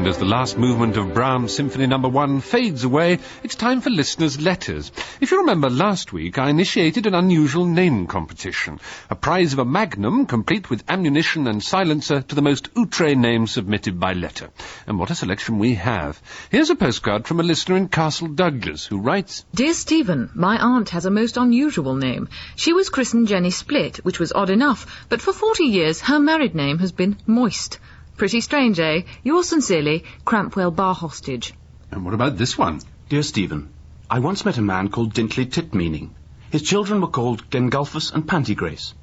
And as the last movement of Brahms Symphony No. 1 fades away, it's time for listeners' letters. If you remember last week, I initiated an unusual name competition, a prize of a magnum, complete with ammunition and silencer, to the most outre name submitted by letter. And what a selection we have. Here's a postcard from a listener in Castle Douglas, who writes, Dear Stephen, my aunt has a most unusual name. She was christened Jenny Split, which was odd enough, but for 40 years her married name has been Moist. Pretty strange, eh? Yours sincerely, Crampwell Bar Hostage. And what about this one? Dear Stephen, I once met a man called Dintley Titmeaning. His children were called Gengulphus and Pantygrace.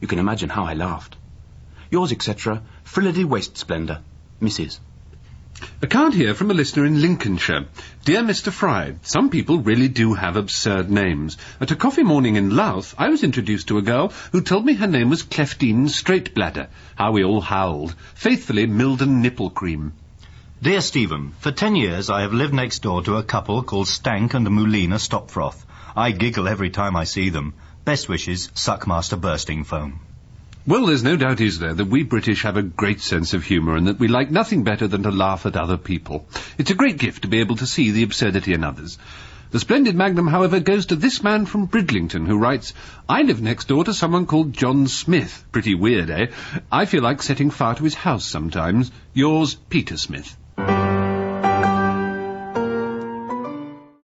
You can imagine how I laughed. Yours, etc., Frillidy Waste Splendour, Mrs. A card here from a listener in Lincolnshire. Dear Mr. Fry, some people really do have absurd names. At a coffee morning in Louth, I was introduced to a girl who told me her name was Cleftine Straightbladder. How we all howled. Faithfully, Milden Nipple Cream. Dear Stephen, for 10 years I have lived next door to a couple called Stank and Moulina Stopfroth. I giggle every time I see them. Best wishes, Suckmaster Bursting Foam. Well, there's no doubt, is there, that we British have a great sense of humour and that we like nothing better than to laugh at other people. It's a great gift to be able to see the absurdity in others. The splendid magnum, however, goes to this man from Bridlington, who writes, I live next door to someone called John Smith. Pretty weird, eh? I feel like setting fire to his house sometimes. Yours, Peter Smith.